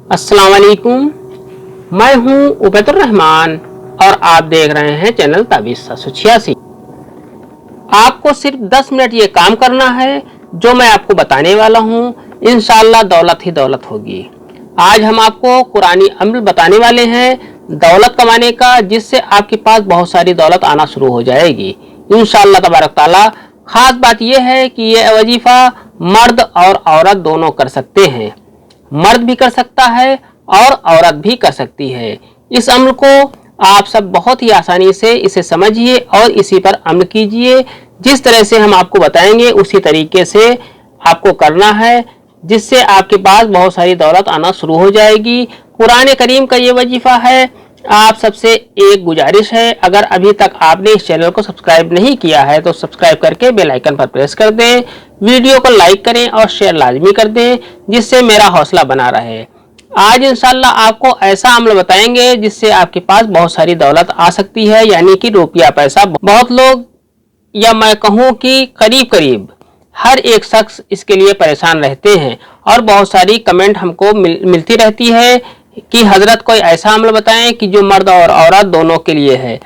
अस्सलाम वालेकुम, मैं हूं उबैदुर रहमान और आप देख रहे हैं चैनल ताबीज़ 786। आपको सिर्फ 10 मिनट ये काम करना है जो मैं आपको बताने वाला हूं। इंशाअल्लाह दौलत ही दौलत होगी। आज हम आपको कुरानी अमल बताने वाले हैं दौलत कमाने का, जिससे आपके पास बहुत सारी दौलत आना शुरू हो जाएगी इंशाअल्लाह तबारक ताला। खास बात यह है कि ये वजीफा मर्द और औरत दोनों कर सकते हैं। मर्द भी कर सकता है और औरत भी कर सकती है। इस अमल को आप सब बहुत ही आसानी से इसे समझिए और इसी पर अमल कीजिए। जिस तरह से हम आपको बताएंगे उसी तरीके से आपको करना है, जिससे आपके पास बहुत सारी दौलत आना शुरू हो जाएगी। कुरान करीम का ये वजीफा है। आप सबसे एक गुजारिश है, अगर अभी तक आपने इस चैनल को सब्सक्राइब नहीं किया है तो सब्सक्राइब करके बेल आइकन पर प्रेस कर दें। वीडियो को लाइक करें और शेयर लाजमी कर दें, जिससे मेरा हौसला बना रहे। आज इंशाल्लाह आपको ऐसा अमल बताएंगे जिससे आपके पास बहुत सारी दौलत आ सकती है, यानी कि रुपया पैसा। बहुत लोग, या मैं कहूँ कि करीब करीब हर एक शख्स इसके लिए परेशान रहते हैं और बहुत सारी कमेंट हमको मिलती रहती है कि हजरत कोई ऐसा अमल बताएं कि जो मर्द और औरत दोनों के लिए है,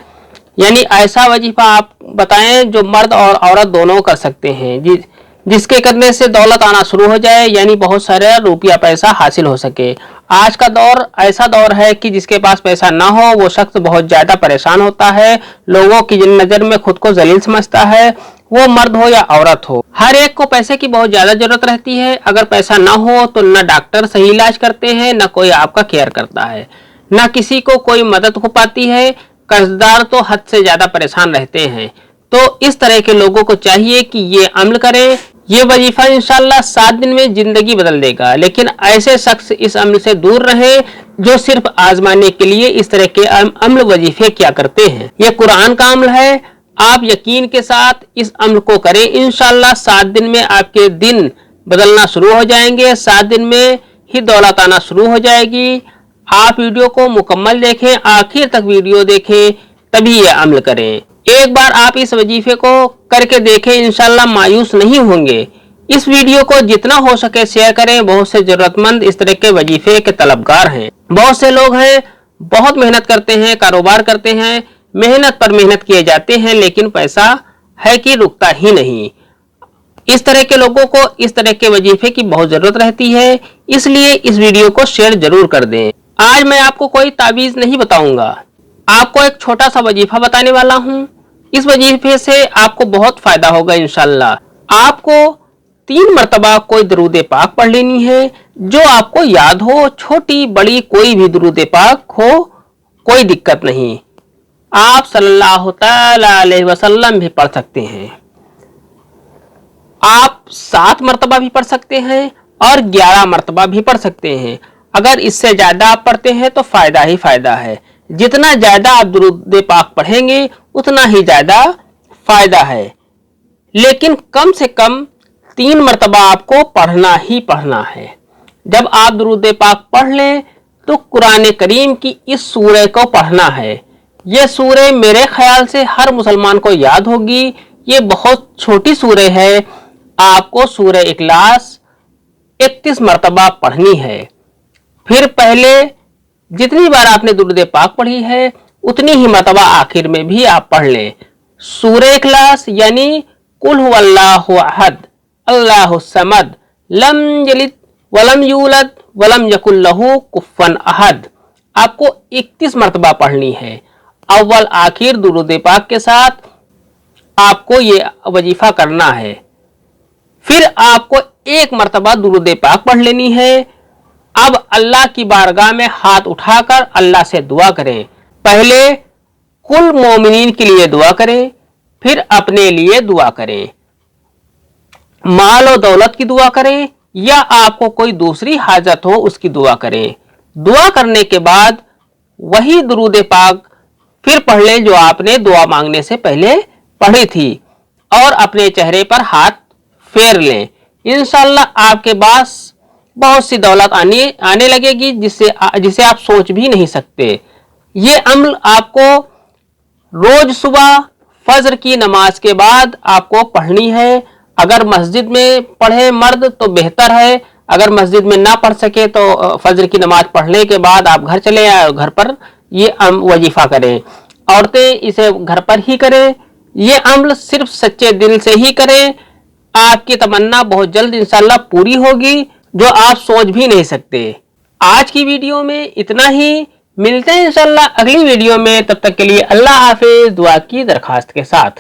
यानी ऐसा वजीफा आप बताएं जो मर्द और औरत दोनों कर सकते हैं, जिसके करने से दौलत आना शुरू हो जाए, यानी बहुत सारा रुपया पैसा हासिल हो सके। आज का दौर ऐसा दौर है कि जिसके पास पैसा ना हो वो शख्स बहुत ज़्यादा परेशान होता है, लोगों की नज़र में खुद को जलील समझता है, वो मर्द हो या औरत हो। हर एक को पैसे की बहुत ज़्यादा ज़रूरत रहती है। अगर पैसा ना हो तो न डॉक्टर सही इलाज करते हैं, न कोई आपका केयर करता है, न किसी को कोई मदद हो पाती है। कर्जदार तो हद से ज़्यादा परेशान रहते हैं। तो इस तरह के लोगों को चाहिए कि ये अमल करें। ये वजीफा इंशाल्लाह 7 दिन में जिंदगी बदल देगा। लेकिन ऐसे शख्स इस अमल से दूर रहे जो सिर्फ आजमाने के लिए इस तरह के अमल वजीफे क्या करते हैं। ये कुरान का अमल है। आप यकीन के साथ इस अमल को करें। इंशाल्लाह 7 दिन में आपके दिन बदलना शुरू हो जाएंगे। 7 दिन में ही दौलत आना शुरू हो जाएगी। आप वीडियो को मुकम्मल देखें, आखिर तक वीडियो देखें, तभी ये अमल करें। एक बार आप इस वजीफे को करके देखें, इंशाल्लाह मायूस नहीं होंगे। इस वीडियो को जितना हो सके शेयर करें। बहुत से जरूरतमंद इस तरह के वजीफे के तलबगार हैं। बहुत से लोग हैं, बहुत मेहनत करते हैं, कारोबार करते हैं, मेहनत पर मेहनत किए जाते हैं, लेकिन पैसा है कि रुकता ही नहीं। इस तरह के लोगों को इस तरह के वजीफे की बहुत जरूरत रहती है, इसलिए इस वीडियो को शेयर जरूर कर दें। आज मैं आपको कोई ताबीज नहीं बताऊंगा, आपको एक छोटा सा वजीफा बताने वाला हूं। इस वजीफे से आपको बहुत फायदा होगा इंशाल्लाह। आपको 3 मरतबा कोई दरूद पाक पढ़ लेनी है, जो आपको याद हो। छोटी बड़ी कोई भी दरूद पाक हो, कोई दिक्कत नहीं। आप सल्लल्लाहु तआला अलैहि वसल्लम भी पढ़ सकते हैं। आप 7 मरतबा भी पढ़ सकते हैं और 11 मरतबा भी पढ़ सकते हैं। अगर इससे ज्यादा आप पढ़ते हैं तो फायदा ही फायदा है। जितना ज्यादा आप दुरूद पाक पढ़ेंगे उतना ही ज्यादा फायदा है। लेकिन कम से कम 3 मरतबा आपको पढ़ना ही पढ़ना है। जब आप दुरूद पाक पढ़ लें तो कुरान करीम की इस सूरह को पढ़ना है। यह सूरह मेरे ख्याल से हर मुसलमान को याद होगी। ये बहुत छोटी सूरह है। आपको सूरह इखलास 31 मरतबा पढ़नी है। फिर पहले जितनी बार आपने दुरूद पाक पढ़ी है उतनी ही मरतबा आखिर में भी आप पढ़ लें। सूरह इखलास यानी कुल हुवल्लाहु अहद अल्लाहुस समद लम यलिद वलम यूलद वलम यकुल लहू कुफुवन अहद आपको 31 मरतबा पढ़नी है। अव्वल आखिर दुरूद पाक के साथ आपको ये वजीफा करना है। फिर आपको 1 मरतबा दुरूद पाक पढ़ लेनी है। अब अल्लाह की बारगाह में हाथ उठाकर अल्लाह से दुआ करें। पहले कुल मोमिनीन के लिए दुआ करें, फिर अपने लिए दुआ करें। माल और दौलत की दुआ करें या आपको कोई दूसरी हाजत हो उसकी दुआ करें। दुआ करने के बाद वही दुरूद पाक फिर पढ़ लें जो आपने दुआ मांगने से पहले पढ़ी थी, और अपने चेहरे पर हाथ फेर लें। इंशाल्लाह आपके पास बहुत सी दौलत आने लगेगी, जिसे आप सोच भी नहीं सकते। ये अमल आपको रोज सुबह फजर की नमाज के बाद आपको पढ़नी है। अगर मस्जिद में पढ़े मर्द तो बेहतर है, اگر مسجد میں نہ پڑھ سکے تو فجر کی نماز پڑھنے کے بعد آپ گھر چلے آئے، گھر پر یہ وظیفہ کریں۔ عورتیں اسے گھر پر ہی کریں، یہ عمل صرف سچے دل سے ہی کریں، آپ کی تمنا بہت جلد انشاءاللہ پوری ہوگی جو آپ سوچ بھی نہیں سکتے۔ آج کی ویڈیو میں اتنا ہی، ملتے ہیں انشاءاللہ اگلی ویڈیو میں، تب تک کے لیے اللہ حافظ، دعا کی درخواست کے ساتھ۔